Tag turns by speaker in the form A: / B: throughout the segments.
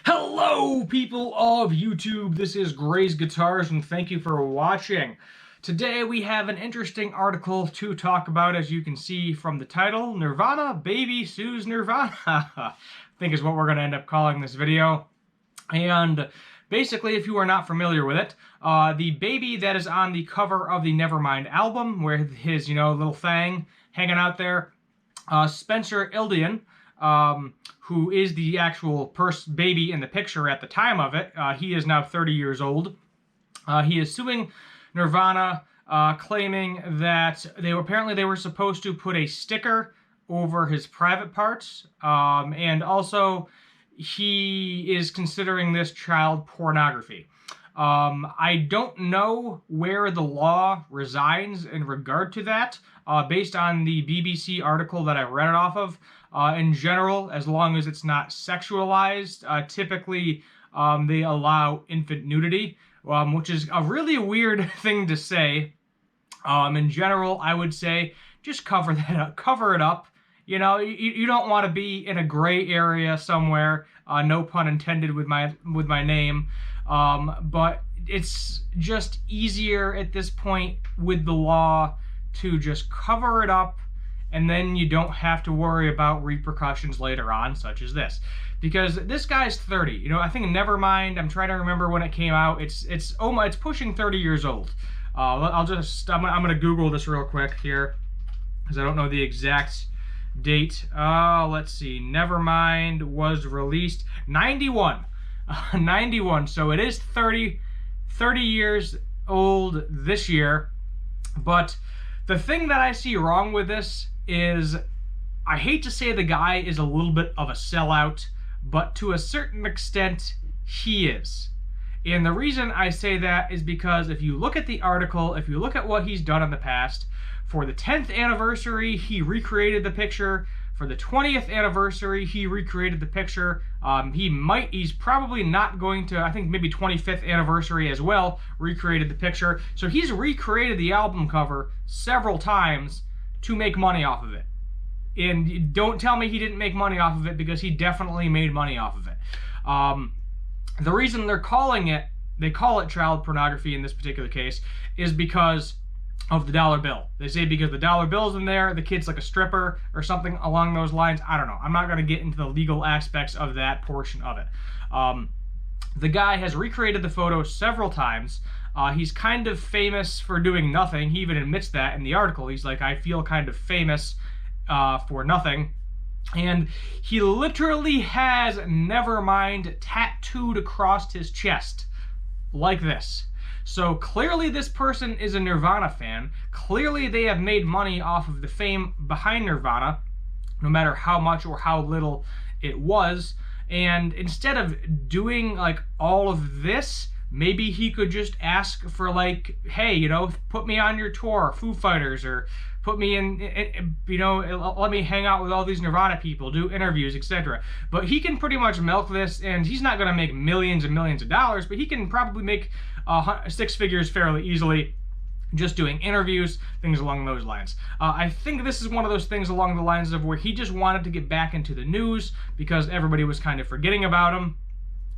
A: Hello, people of YouTube. This is Gray's Guitars, and thank you for watching. Today we have an interesting article to talk about, as you can see from the title. Nirvana baby sues Nirvana, I think is what we're going to end up calling this video. And basically, if you are not familiar with it, the baby that is on the cover of the Nevermind album, where his, little thing hanging out there, Spencer Elden, who is the actual baby in the picture at the time of it. He is now 30 years old. He is suing Nirvana, claiming that they were supposed to put a sticker over his private parts, and also he is considering this child pornography. I don't know where the law resides in regard to that, based on the BBC article that I read it off of. In general, as long as it's not sexualized, typically they allow infant nudity, which is a really weird thing to say. In general, I would say just cover that up, cover it up. You don't want to be in a gray area somewhere. No pun intended with my name. But it's just easier at this point with the law to just cover it up, and then you don't have to worry about repercussions later on, such as this. Because this guy's 30. I think Nevermind, I'm trying to remember when it came out. It's pushing 30 years old. I'm gonna Google this real quick here, because I don't know the exact date. Let's see. Nevermind was released 91. 91. So it is 30 years old this year. But the thing that I see wrong with this is, I hate to say the guy is a little bit of a sellout, but to a certain extent, he is. And the reason I say that is because if you look at the article, if you look at what he's done in the past, for the 10th anniversary, he recreated the picture. For the 20th anniversary, he recreated the picture. He's probably not going to, I think maybe 25th anniversary as well, recreated the picture. So he's recreated the album cover several times to make money off of it. And don't tell me he didn't make money off of it, because he definitely made money off of it. The reason they call it child pornography in this particular case, is because of the dollar bill. They say because the dollar bill's in there, the kid's like a stripper or something along those lines. I don't know. I'm not going to get into the legal aspects of that portion of it. The guy has recreated the photo several times. He's kind of famous for doing nothing. He even admits that in the article. He's like, I feel kind of famous for nothing. And he literally has Nevermind tattooed across his chest like this. So clearly this person is a Nirvana fan. Clearly they have made money off of the fame behind Nirvana, no matter how much or how little it was. And instead of doing like all of this, maybe he could just ask for, like, hey, put me on your tour, Foo Fighters, or put me in, let me hang out with all these Nirvana people, do interviews, etc. But he can pretty much milk this, and he's not going to make millions and millions of dollars, but he can probably make six figures fairly easily just doing interviews, things along those lines. I think this is one of those things along the lines of where he just wanted to get back into the news because everybody was kind of forgetting about him.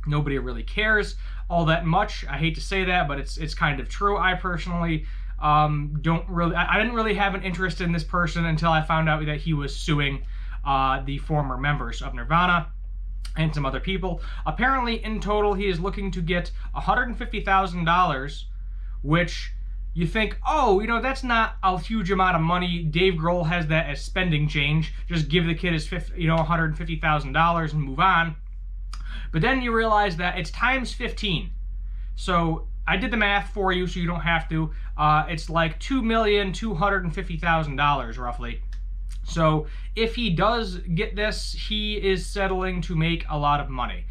A: Nobody really cares all that much. I hate to say that, but it's kind of true. I personally I didn't really have an interest in this person until I found out that he was suing the former members of Nirvana and some other people. Apparently, in total, he is looking to get $150,000, which you think, oh, that's not a huge amount of money. Dave Grohl has that as spending change. Just give the kid his $150,000 and move on. But then you realize that it's times 15. So I did the math for you, so you don't have to. It's like $2,250,000 roughly. So if he does get this, he is settling to make a lot of money.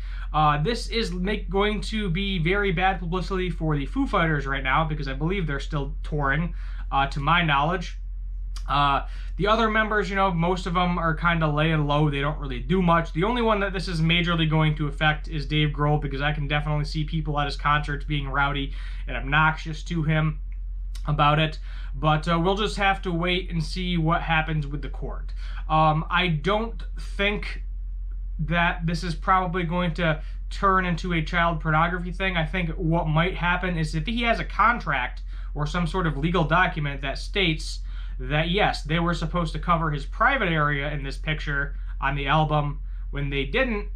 A: This is going to be very bad publicity for the Foo Fighters right now, because I believe they're still touring, to my knowledge. The other members, most of them are kind of laying low. They don't really do much. The only one that this is majorly going to affect is Dave Grohl, because I can definitely see people at his concerts being rowdy and obnoxious to him about it. But we'll just have to wait and see what happens with the court. I don't think that this is probably going to turn into a child pornography thing. I think what might happen is if he has a contract or some sort of legal document that states that, yes, they were supposed to cover his private area in this picture on the album when they didn't,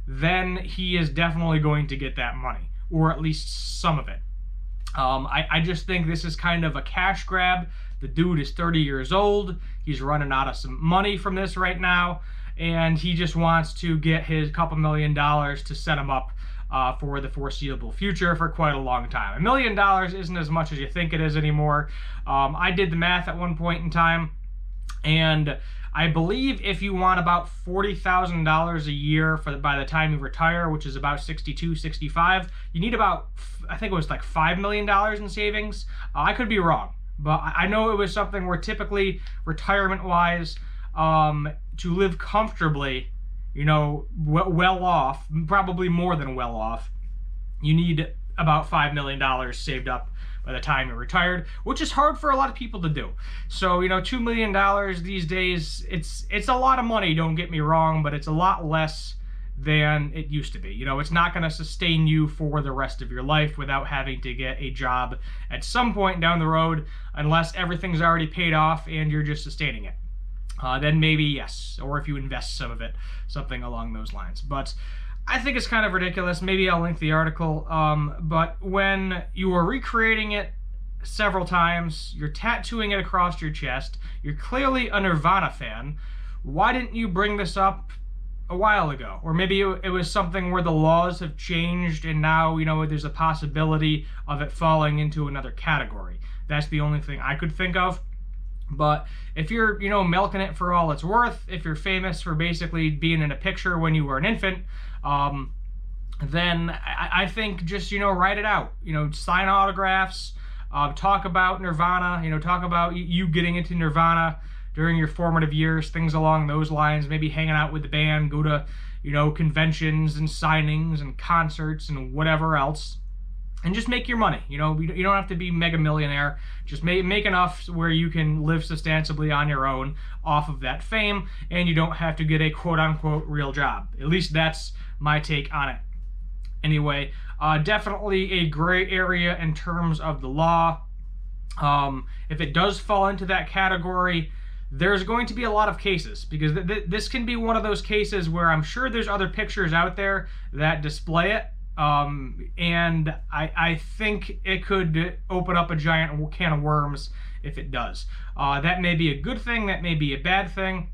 A: then he is definitely going to get that money, or at least some of it. I just think this is kind of a cash grab. The dude is 30 years old. He's running out of some money from this right now, and he just wants to get his couple $1 million to set him up for the foreseeable future for quite a long time. $1 million isn't as much as you think it is anymore. I did the math at one point in time, and I believe if you want about $40,000 a year by the time you retire, which is about 62, 65, you need about, I think it was like $5 million in savings. I could be wrong, but I know it was something where typically retirement-wise, to live comfortably, you know, well off, probably more than well off, you need about $5 million saved up by the time you're retired, which is hard for a lot of people to do. So, you know, $2 million these days, it's a lot of money, don't get me wrong, but it's a lot less than it used to be. You know, it's not going to sustain you for the rest of your life without having to get a job at some point down the road, unless everything's already paid off and you're just sustaining it. Then maybe yes, or if you invest some of it, something along those lines. But I think it's kind of ridiculous. Maybe I'll link the article. But when you are recreating it several times, you're tattooing it across your chest, you're clearly a Nirvana fan, why didn't you bring this up a while ago? Or maybe it was something where the laws have changed and now, you know, there's a possibility of it falling into another category. That's the only thing I could think of. But if you're, you know, milking it for all it's worth, if you're famous for basically being in a picture when you were an infant, then I think just, you know, write it out. You know, sign autographs, talk about Nirvana, you know, talk about you getting into Nirvana during your formative years, things along those lines, maybe hanging out with the band, go to, you know, conventions and signings and concerts and whatever else. And just make your money. You know, you don't have to be mega millionaire. Just make enough where you can live substantially on your own off of that fame, and you don't have to get a quote-unquote real job. At least that's my take on it. Anyway, definitely a gray area in terms of the law. If it does fall into that category, there's going to be a lot of cases, because this can be one of those cases where I'm sure there's other pictures out there that display it. And I think it could open up a giant can of worms if it does. That may be a good thing, that may be a bad thing,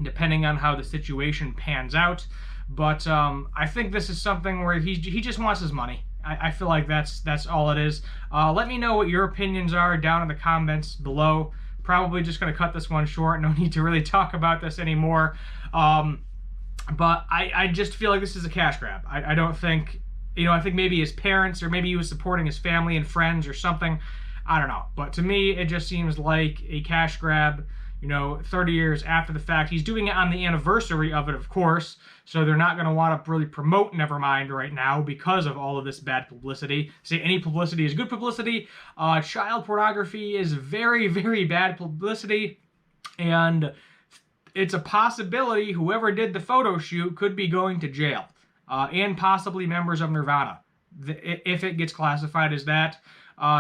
A: depending on how the situation pans out. But I think this is something where he just wants his money. I feel like that's all it is. Let me know what your opinions are down in the comments below. Probably just going to cut this one short. No need to really talk about this anymore. But I just feel like this is a cash grab. I don't think... You know, I think maybe his parents, or maybe he was supporting his family and friends or something. I don't know. But to me, it just seems like a cash grab, you know, 30 years after the fact. He's doing it on the anniversary of it, of course. So they're not going to want to really promote Nevermind right now because of all of this bad publicity. Say any publicity is good publicity. Child pornography is very, very bad publicity. And it's a possibility whoever did the photo shoot could be going to jail. And possibly members of Nirvana, if it gets classified as that.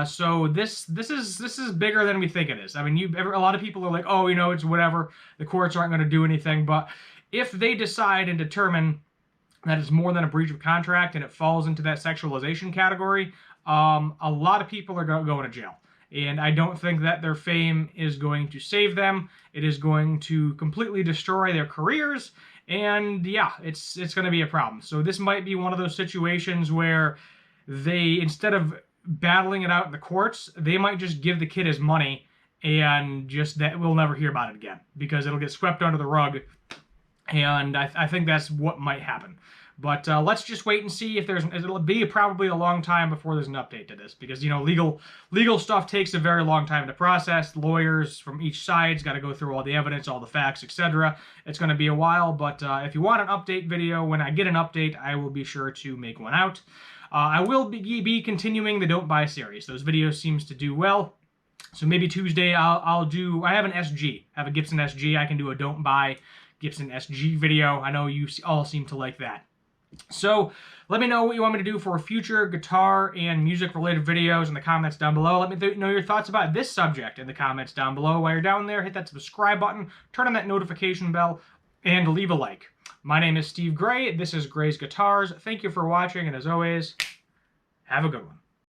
A: So this is bigger than we think it is. I mean, a lot of people are like, oh, you know, it's whatever. The courts aren't going to do anything. But if they decide and determine that it's more than a breach of contract and it falls into that sexualization category, a lot of people are going to jail. And I don't think that their fame is going to save them. It is going to completely destroy their careers. And yeah, it's going to be a problem. So this might be one of those situations where they, instead of battling it out in the courts, they might just give the kid his money, and just that we'll never hear about it again because it'll get swept under the rug. And I think that's what might happen. But let's just wait and see if it'll be probably a long time before there's an update to this, because, you know, legal stuff takes a very long time to process. Lawyers from each side's got to go through all the evidence, all the facts, etc. It's going to be a while, but if you want an update video, when I get an update, I will be sure to make one out. I will be continuing the Don't Buy series. Those videos seems to do well. So maybe Tuesday I have an SG, I have a Gibson SG. I can do a Don't Buy Gibson SG video. I know you all seem to like that. So let me know what you want me to do for future guitar and music related videos in the comments down below. Let me know your thoughts about this subject in the comments down below. While you're down there, hit that subscribe button, turn on that notification bell, and leave a like. My name is Steve Gray. This is Gray's Guitars. Thank you for watching, and as always, have a good one.